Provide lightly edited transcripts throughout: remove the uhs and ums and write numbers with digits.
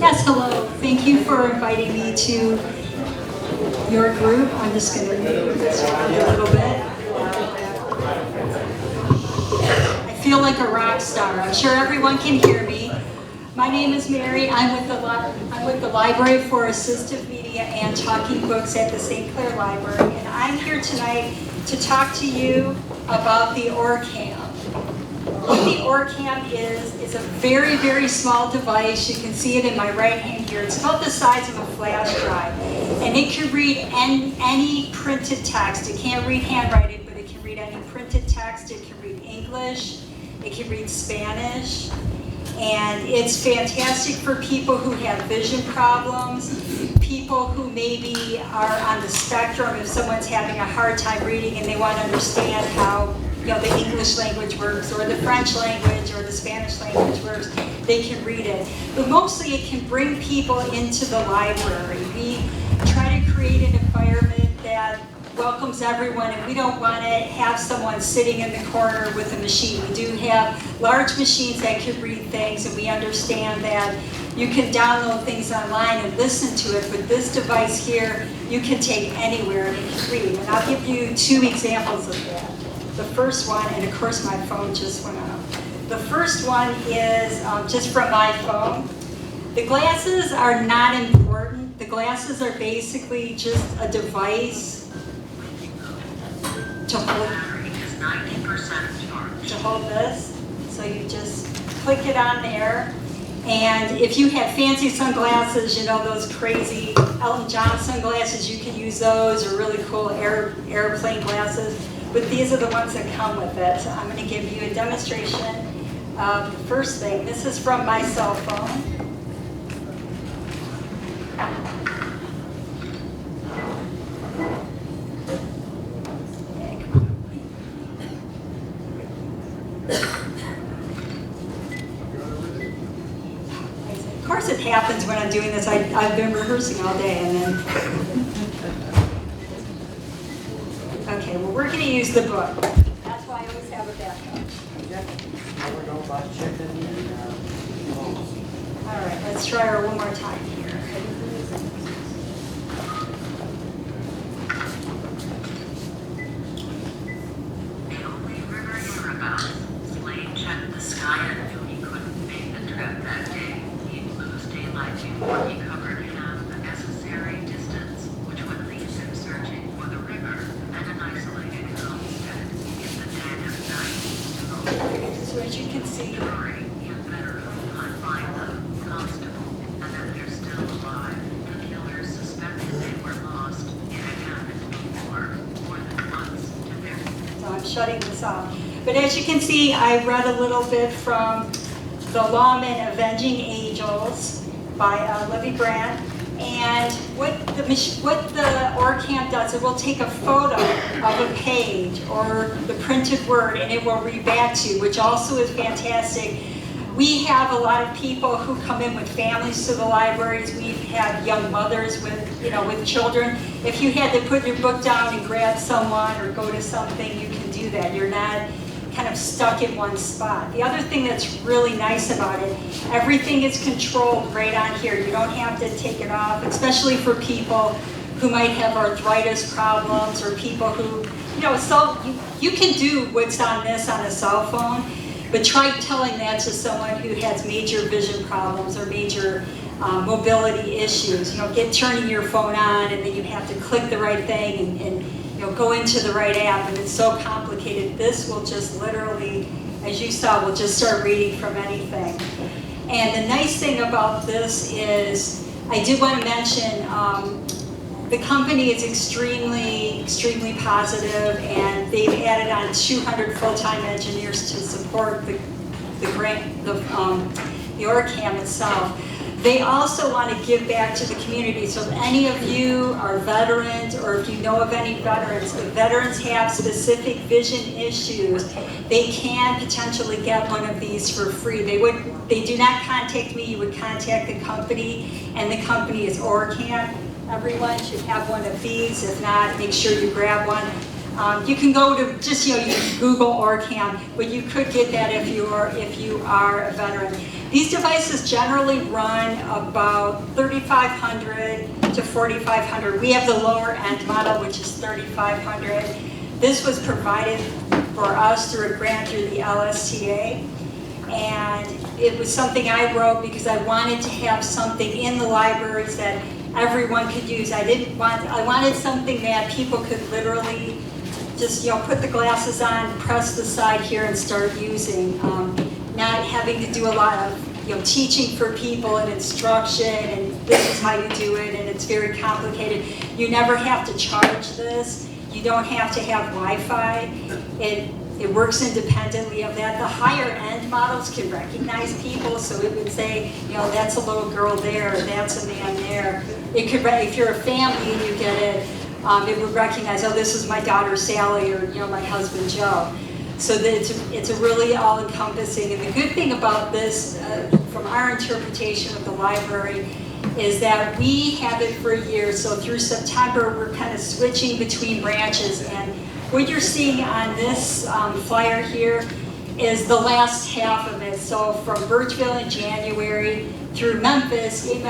Yes, hello. Thank you for inviting me to your group. I'm just going to move this around a little bit. I feel like a rock star. I'm sure everyone can hear me. My name is Mary. I'm with the Library for Assistive Media and Talking Books at the St Clair Library, and I'm here tonight to talk to you about the ORCAM. What the ORCAM is a very, very small device. You can see it in my right hand here. It's about the size of a flash drive, and it can read any printed text. It can't read handwriting, but it can read any printed text. It can read English. It can read Spanish. And it's fantastic for people who have vision problems, people who maybe are on the spectrum. If someone's having a hard time reading and they want to understand how the English language works, or the French language, or the Spanish language works, they can read it. But mostly it can bring people into the library. We try to create an environment that welcomes everyone, and we don't want to have someone sitting in the corner with a machine. We do have large machines that can read things, and we understand that you can download things online and listen to it, but this device here, you can take anywhere and it can read. And I'll give you two examples of that. The first one, and of course my phone just went off. The first one is just from my phone. The glasses are not important. The glasses are basically just a device to hold this. So you just click it on there. And if you have fancy sunglasses, those crazy Elton John sunglasses, you can use those, or really cool airplane glasses. But these are the ones that come with it. So I'm going to give you a demonstration of the first thing. This is from my cell phone. Of course it happens when I'm doing this. I've been rehearsing all day and then... Okay, well we're going to use the book. That's why I always have a backup. All right, let's try her one more time here. The only river hereabouts. Slade checked the sky and knew he couldn't make the trip that day. He'd lose daylight before he covered half the necessary distance, which would leave him searching for the river and an isolated homestead in the dead of night. So as you can see, You'd better find them, constable, and that they're still alive. The killers suspected they were lost. It had happened before, more than once, to their... so I'm shutting this off. But as you can see, I read a little bit from The Lawmen Avenging Angels by Libby Brandt. And what the ORCAM does, it will take a photo of a page or the printed word, and it will read back to you, which also is fantastic. We have a lot of people who come in with families to the libraries. We've had young mothers with children. If you had to put your book down and grab someone or go to something, you can do that. You're not kind of stuck in one spot. The other thing that's really nice about it, everything is controlled right on here. You don't have to take it off, especially for people who might have arthritis problems, or people who, you can do what's on this on a cell phone, but try telling that to someone who has major vision problems or major mobility issues. Turning your phone on, and then you have to click the right thing and go into the right app, and it's so complicated. This will just literally, as you saw, will just start reading from anything. And the nice thing about this is, I do want to mention, the company is extremely positive, and they've added on 200 full-time engineers to support the ORCAM itself. They also want to give back to the community. So if any of you are veterans, or if you know of any veterans, if veterans have specific vision issues, they can potentially get one of these for free. They do not contact me, you would contact the company, and the company is ORCAM. Everyone should have one of these. If not, make sure you grab one. You can go to just you can Google ORCAM, but you could get that if you are a veteran. These devices generally run about $3,500 to $4,500. We have the lower end model, which is $3,500. This was provided for us through a grant through the LSTA. And it was something I wrote because I wanted to have something in the libraries that everyone could use. I wanted something that people could literally just, put the glasses on, press the side here and start using. Not having to do a lot of, teaching for people and instruction and this is how you do it and it's very complicated. You never have to charge this. You don't have to have Wi-Fi. It works independently of that. The higher end models can recognize people, so it would say, that's a little girl there, or that's a man there. It could, if you're a family and you get it, it would recognize, oh, this is my daughter Sally, or my husband Joe. So that it's a really all-encompassing. And the good thing about this, from our interpretation of the library, is that we have it for a year. So through September, we're kind of switching between branches. And what you're seeing on this flyer here is the last half of it. So from Birchville in January through Memphis in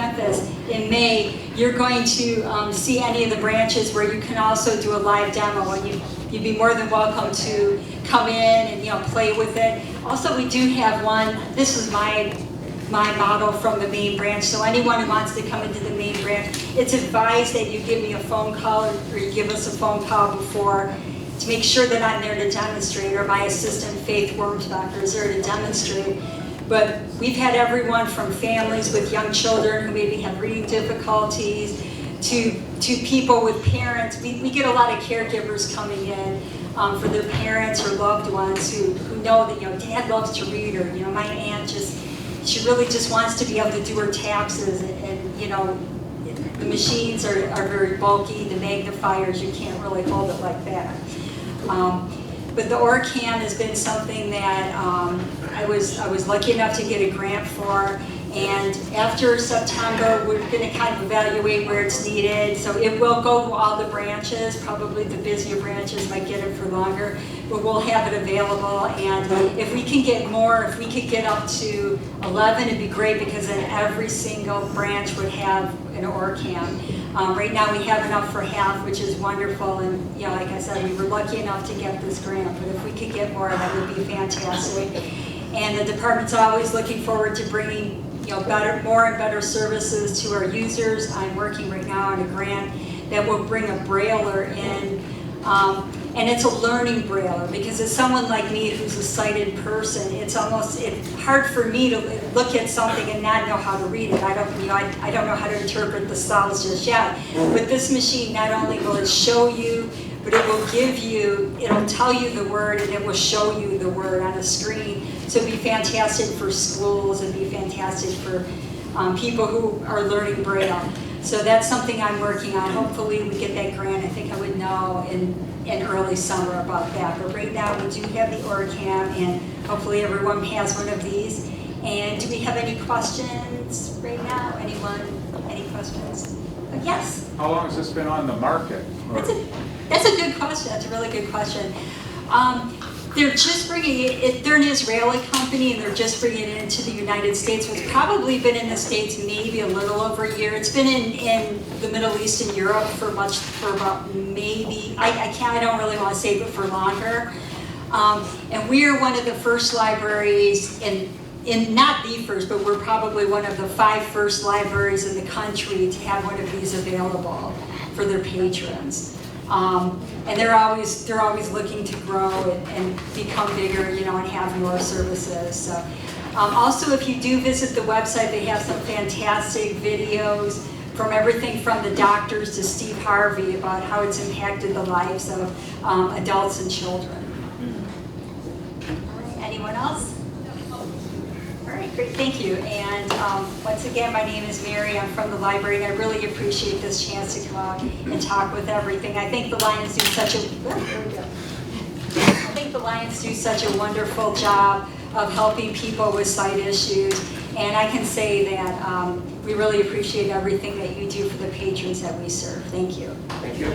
May, you're going to see any of the branches where you can also do a live demo, and you'd be more than welcome to come in and play with it. Also, we do have one. This is my model from the main branch. So anyone who wants to come into the main branch, it's advised that you give me a phone call or you give us a phone call before, to make sure that I'm there to demonstrate, or my assistant Faith Wormsbacher is there to demonstrate. But we've had everyone from families with young children who maybe have reading difficulties to people with parents. We get a lot of caregivers coming in for their parents or loved ones who know that Dad loves to read, or my aunt she really just wants to be able to do her taxes, and the machines are very bulky, the magnifiers, you can't really hold it like that. But the ORCAM has been something that I was lucky enough to get a grant for, and after September we're going to kind of evaluate where it's needed. So it will go to all the branches. Probably the busier branches might get it for longer, but we'll have it available. And if we can get more, if we could get up to 11, it'd be great, because then every single branch would have an ORCAM. Right now we have enough for half, which is wonderful, and like I said, we were lucky enough to get this grant, but if we could get more, that would be fantastic. And the department's always looking forward to bringing more and better services to our users. I'm working right now on a grant that will bring a brailer in, and it's a learning brailer, because as someone like me who's a sighted person, it's hard for me to look at something and not know how to read it. I don't know how to interpret the signs just yet. But this machine, not only will it show you, but it will it'll tell you the word, and it will show you the word on a screen. So it'd be fantastic for schools, it'd be fantastic for people who are learning Braille. So that's something I'm working on. Hopefully we get that grant. I think I would know in early summer about that. But right now we do have the ORCAM, and hopefully everyone has one of these. And do we have any questions right now? Anyone? Any questions? Yes? How long has this been on the market? That's a good question. That's a really good question. They're just bringing it, they're an Israeli company, and they're just bringing it into the United States. It's probably been in the States maybe a little over a year. It's been in the Middle East and Europe for about maybe, I don't really want to say, but for longer. And we are one of the first libraries, not the first, but we're probably one of the 5 first libraries in the country to have one of these available for their patrons. And they're always looking to grow and become bigger, and have more services. So, also, if you do visit the website, they have some fantastic videos from everything from the doctors to Steve Harvey about how it's impacted the lives of adults and children. All right, anyone else? All right, great, thank you. And once again, my name is Mary. I'm from the library, and I really appreciate this chance to come out and talk with everything. I think the Lions do such a wonderful job of helping people with sight issues, and I can say that we really appreciate everything that you do for the patrons that we serve. Thank you. Thank you.